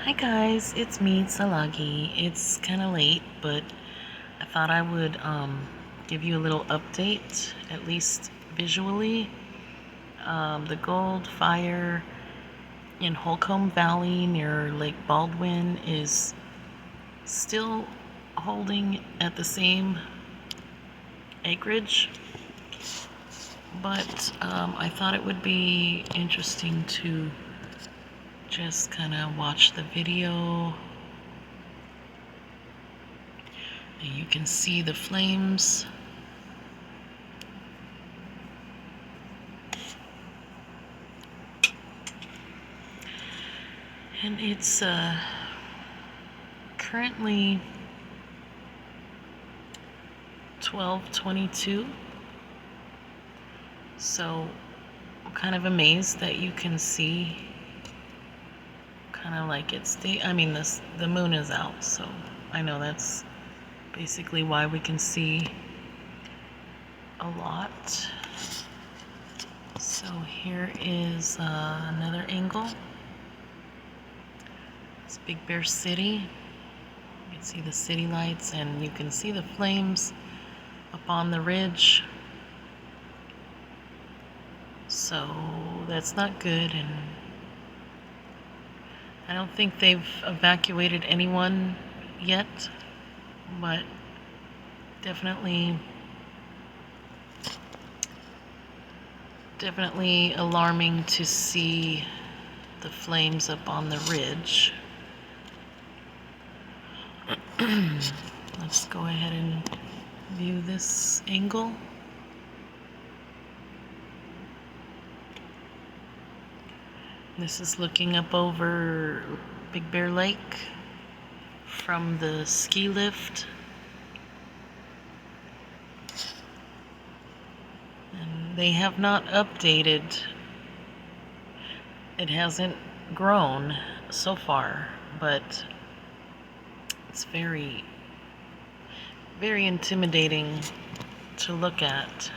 Hi guys, it's me, Salagi. It's kind of late, but I thought I would give you a little update, at least visually. The gold fire in Holcomb Valley near Lake Baldwin is still holding at the same acreage, but I thought it would be interesting to just kind of watch the video. You can see the flames. And it's currently 12:22. So I'm kind of amazed that you can see kind of like it's the moon is out, so I know that's basically why we can see a lot. So here is another angle. It's Big Bear City. You can see the city lights and you can see the flames up on the ridge. So that's not good, and I don't think they've evacuated anyone yet, but definitely alarming to see the flames up on the ridge. Let's go ahead and view this angle. This is looking up over Big Bear Lake from the ski lift. And they have not updated. It hasn't grown so far, but it's very, very intimidating to look at.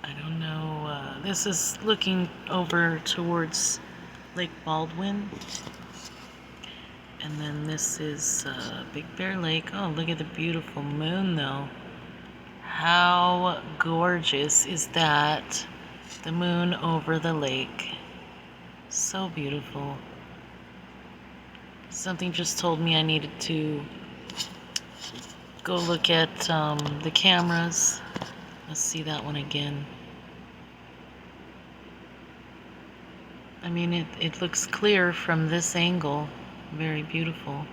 I don't know, this is looking over towards Lake Baldwin. And then this is Big Bear Lake. Oh, look at the beautiful moon though. How gorgeous is that? The moon over the lake. So beautiful. Something just told me I needed to go look at the cameras. Let's see that one again. I mean, it looks clear from this angle. Very beautiful.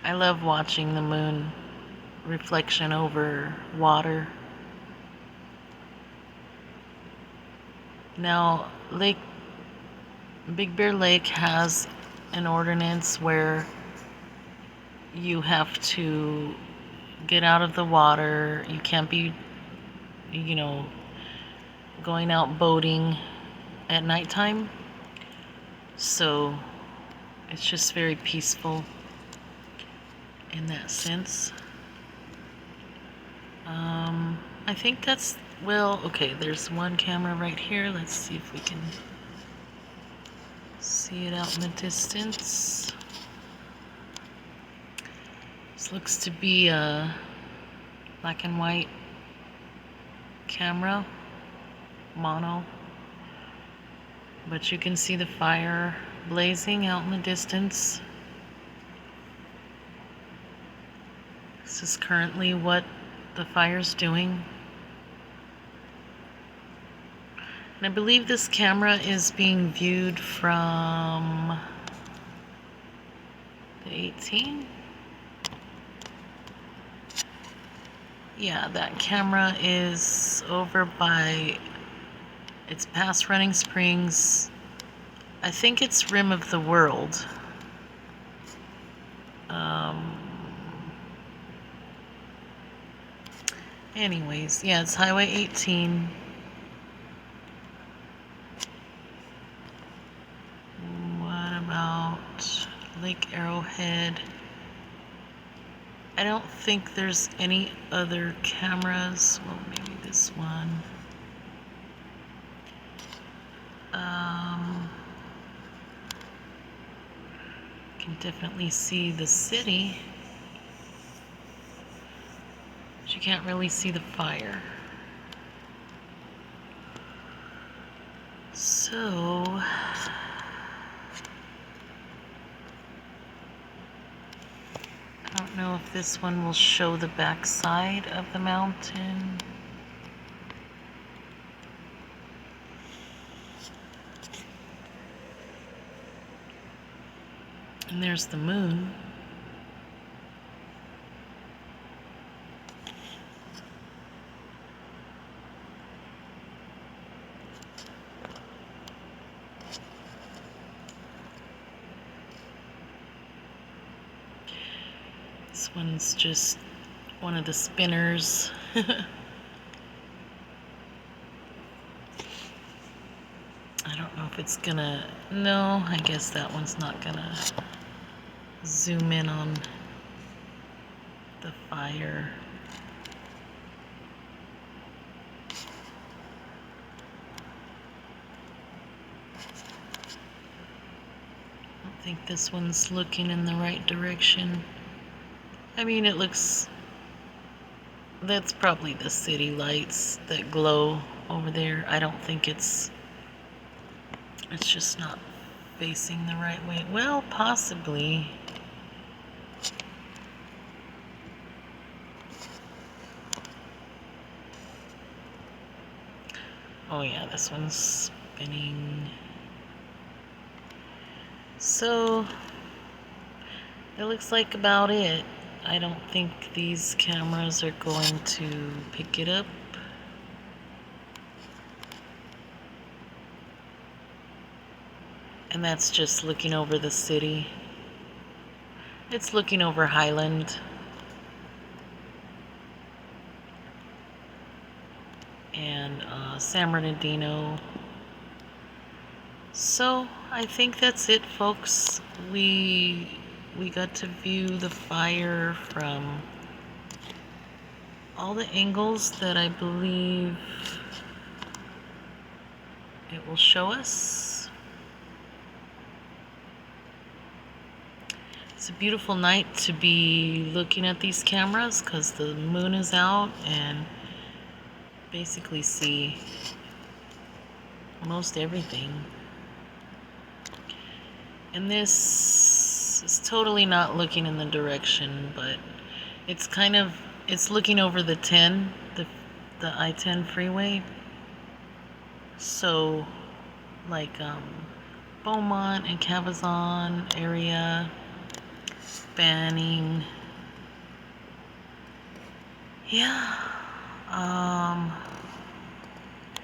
I love watching the moon reflection over water. Now, Big Bear Lake has an ordinance where you have to get out of the water. You can't be, going out boating at nighttime. So it's just very peaceful in that sense. I think that's, well, okay, there's one camera right here. Let's see if we can see it out in the distance. This looks to be a black and white camera, mono, but you can see the fire blazing out in the distance. This is currently what the fire's doing. And I believe this camera is being viewed from the 18. Yeah, that camera is over by, it's past Running Springs. I think it's Rim of the World. Anyways, yeah, it's Highway 18. Lake Arrowhead. I don't think there's any other cameras. Well, maybe this one. Can definitely see the city, but you can't really see the fire. So I don't know if this one will show the backside of the mountain. And there's the moon. This one's just one of the spinners. I don't know if it's gonna, no, I guess that one's not gonna zoom in on the fire. I don't think this one's looking in the right direction. I mean, it looks, that's probably the city lights that glow over there. I don't think it's just not facing the right way. Well, possibly. Oh yeah, this one's spinning. So, it looks like about it. I don't think these cameras are going to pick it up. And that's just looking over the city. It's looking over Highland. And San Bernardino. So I think that's it, folks. We got to view the fire from all the angles that I believe it will show us. It's a beautiful night to be looking at these cameras because the moon is out and basically see almost everything. And this is totally not looking in the direction, but it's kind of, it's looking over the 10, the I-10 freeway. So like Beaumont and Cabazon area, Banning. Yeah.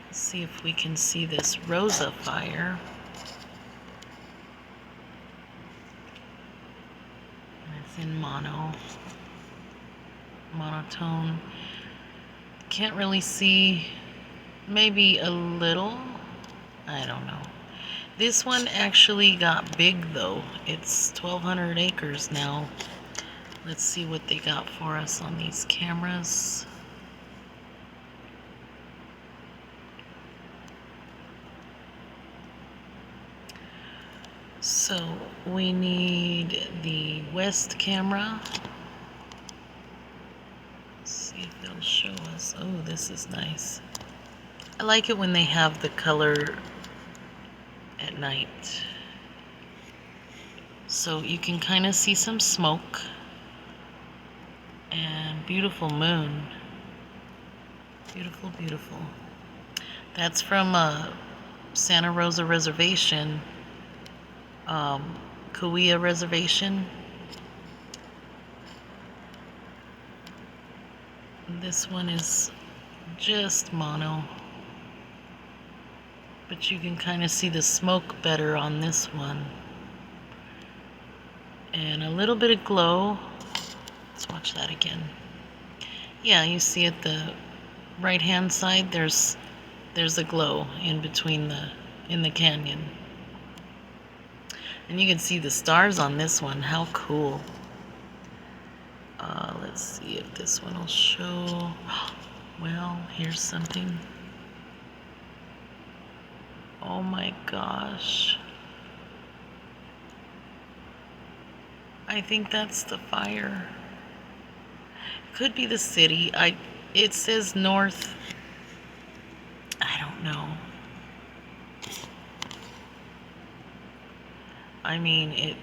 Let's see if we can see this Rosa fire. And it's in monotone. Can't really see, maybe a little, I don't know. This one actually got big though. It's 1,200 acres now. Let's see what they got for us on these cameras. So we need the west camera. Let's see if it'll show us. Oh, this is nice. I like it when they have the color at night. So you can kind of see some smoke and beautiful moon. Beautiful, beautiful. That's from Santa Rosa Reservation, Kauai Reservation. This one is just mono, but you can kind of see the smoke better on this one. And a little bit of glow. Let's watch that again. Yeah, you see at the right hand side there's a glow in between in the canyon. And you can see the stars on this one. How cool. Let's see if this one will show. Well, here's something. Oh my gosh. I think that's the fire. It could be the city. It says north. I don't know. I mean,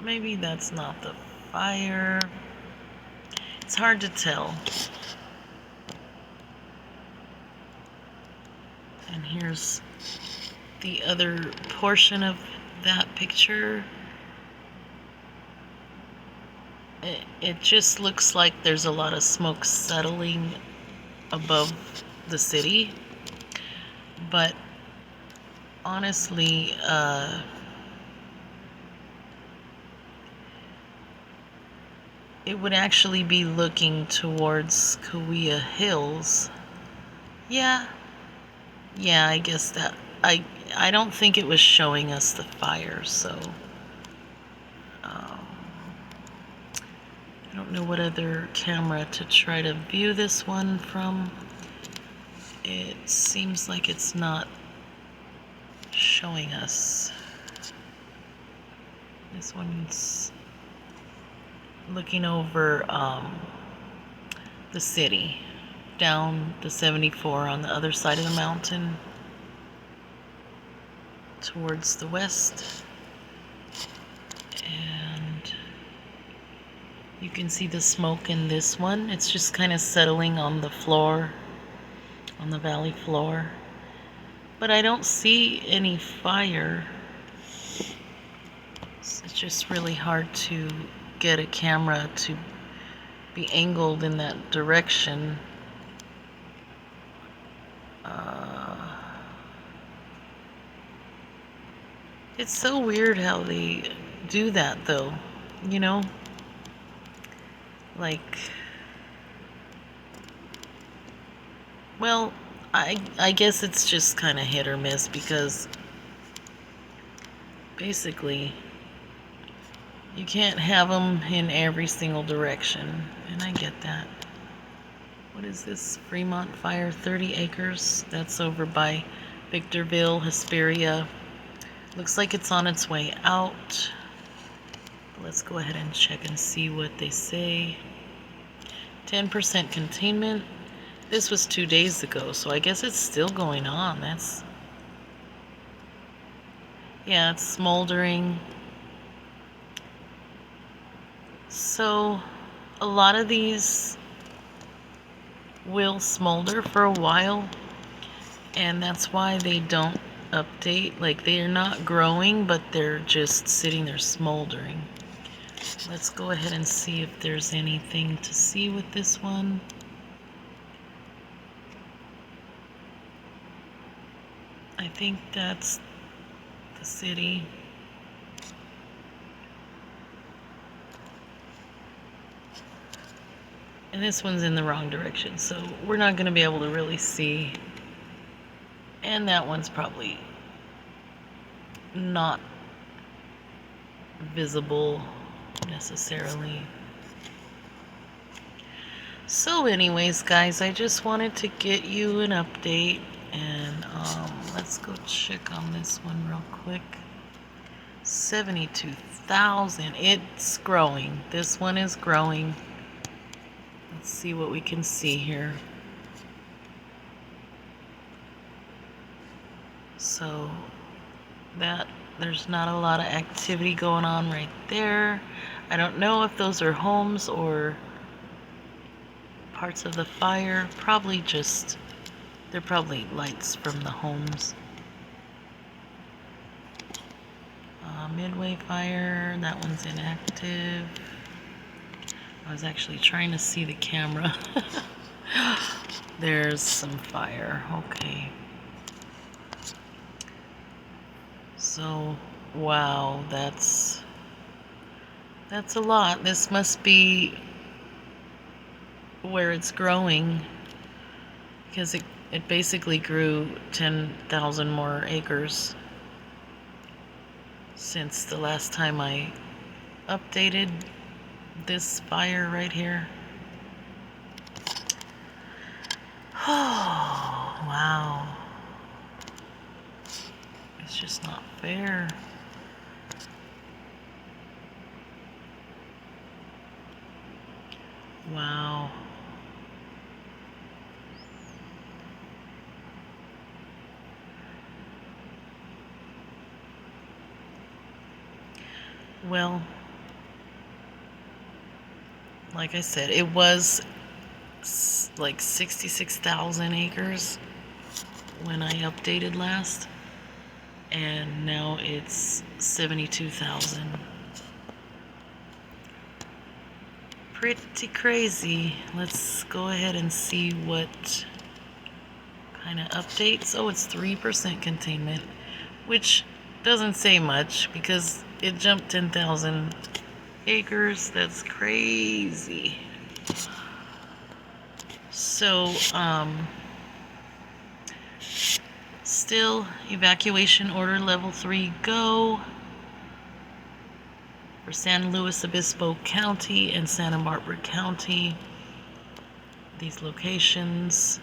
maybe that's not the fire. It's hard to tell. And here's the other portion of that picture. It just looks like there's a lot of smoke settling above the city. But honestly, it would actually be looking towards Kauai Hills. Yeah, I guess that I don't think it was showing us the fire, so I don't know what other camera to try to view this one from. It seems like it's not showing us. This one's looking over the city, down the 74 on the other side of the mountain towards the west. And you can see the smoke in this one. It's just kind of settling on the floor, on the valley floor. But I don't see any fire. It's just really hard to get a camera to be angled in that direction. It's so weird how they do that, though, you know? Like, well, I guess it's just kind of hit or miss, because basically you can't have them in every single direction, and I get that. What is this? Fremont Fire, 30 acres. That's over by Victorville, Hesperia. Looks like it's on its way out. Let's go ahead and check and see what they say. 10% containment. This was 2 days ago, so I guess it's still going on. Yeah, it's smoldering. So a lot of these will smolder for a while, and that's why they don't update. Like, they're not growing, but they're just sitting there smoldering. Let's go ahead and see if there's anything to see with this one. I think that's the city. And this one's in the wrong direction, so we're not going to be able to really see. And that one's probably not visible necessarily. So anyways, guys, I just wanted to get you an update, and let's go check on this one real quick. 72,000. It's growing. This one is growing. Let's see what we can see here. So there's not a lot of activity going on right there. I don't know if those are homes or parts of the fire. They're probably lights from the homes. Midway Fire, that one's inactive. I was actually trying to see the camera. There's some fire. Okay. So, wow, that's a lot. This must be where it's growing, because it basically grew 10,000 more acres. since the last time I updated this fire right here. Oh, wow. It's just not fair. Wow. Well, like I said, it was like 66,000 acres when I updated last, and now it's 72,000. Pretty crazy. Let's go ahead and see what kind of updates. Oh, it's 3% containment, which doesn't say much because it jumped 10,000 acres. That's crazy. So, still evacuation order level 3 go for San Luis Obispo County and Santa Barbara County. These locations.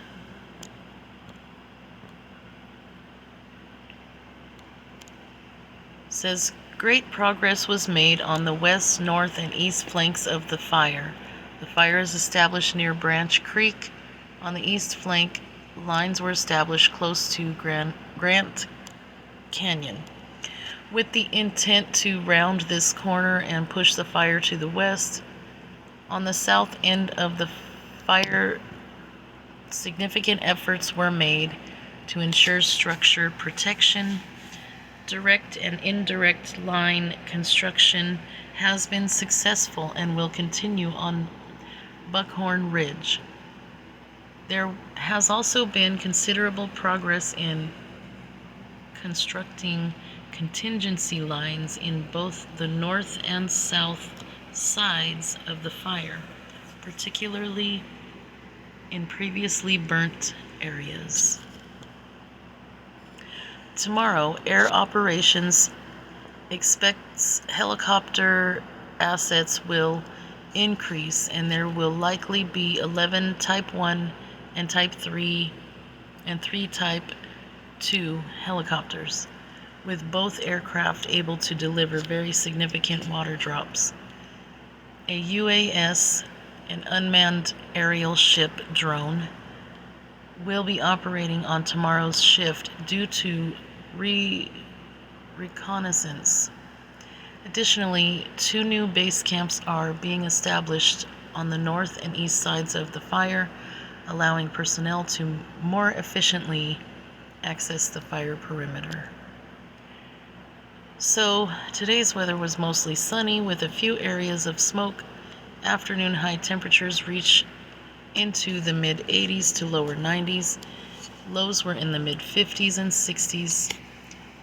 Says great progress was made on the west, north, and east flanks of the fire. The fire is established near Branch Creek. On the east flank, lines were established close to Grant Canyon, with the intent to round this corner and push the fire to the west. On the south end of the fire, significant efforts were made to ensure structure protection. Direct and indirect line construction has been successful and will continue on Buckhorn Ridge. There has also been considerable progress in constructing contingency lines in both the north and south sides of the fire, particularly in previously burnt areas. Tomorrow, Air Operations expects helicopter assets will increase, and there will likely be 11 Type 1 and Type 3 and 3 Type 2 helicopters, with both aircraft able to deliver very significant water drops. A UAS, an unmanned aerial ship drone, will be operating on tomorrow's shift due to reconnaissance. Additionally, 2 new base camps are being established on the north and east sides of the fire, allowing personnel to more efficiently access the fire perimeter. So, today's weather was mostly sunny with a few areas of smoke. Afternoon high temperatures reach into the mid 80s to lower 90s. Lows were in the mid 50s and 60s.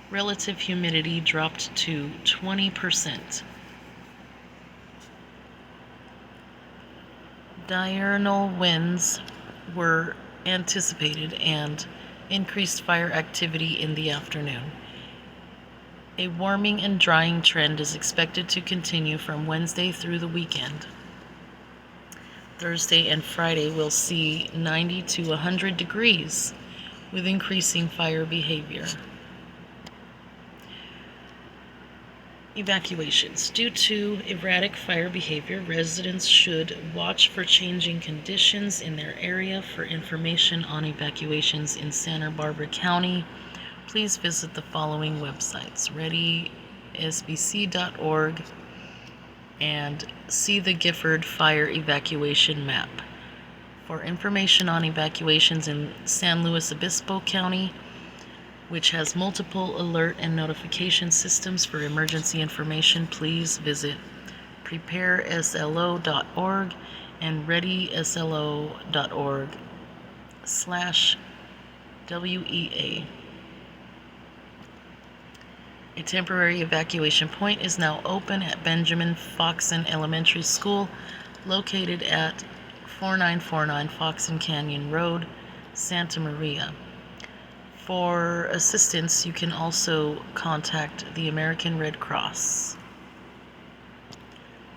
Relative humidity dropped to 20%. Diurnal winds were anticipated and increased fire activity in the afternoon. A warming and drying trend is expected to continue from Wednesday through the weekend. Thursday and Friday will see 90 to 100 degrees with increasing fire behavior. Evacuations. Due to erratic fire behavior, residents should watch for changing conditions in their area. For information on evacuations in Santa Barbara County, please visit the following websites: readysbc.org and see the Gifford Fire Evacuation Map. For information on evacuations in San Luis Obispo County, which has multiple alert and notification systems for emergency information, please visit prepareslo.org and readyslo.org/WEA. A temporary evacuation point is now open at Benjamin Foxen Elementary School, located at 4949 Foxen Canyon Road, Santa Maria. For assistance, you can also contact the American Red Cross.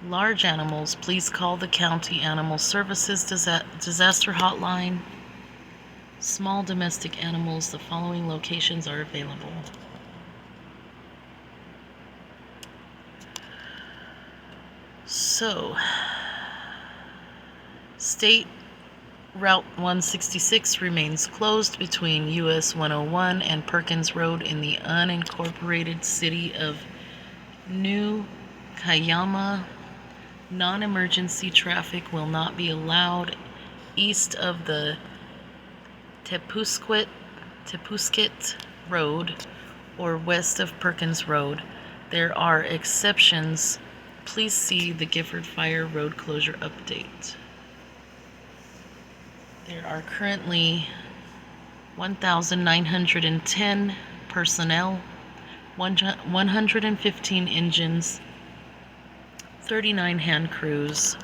Large animals, please call the County Animal Services Disaster Hotline. Small domestic animals, the following locations are available. So, State Route 166 remains closed between US 101 and Perkins Road in the unincorporated city of New Cayama. Non-emergency traffic will not be allowed east of the Tepusquet Road or west of Perkins Road. There are exceptions. Please see the Gifford Fire Road closure update. There are currently 1,910 personnel, 115 engines, 39 hand crews,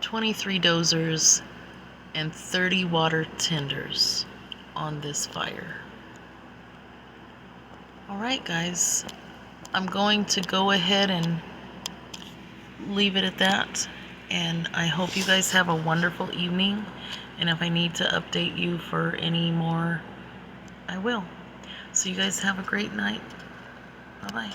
23 dozers, and 30 water tenders on this fire. Alright guys, I'm going to go ahead and leave it at that, and I hope you guys have a wonderful evening, and if I need to update you for any more, I will. So you guys have a great night. Bye-bye.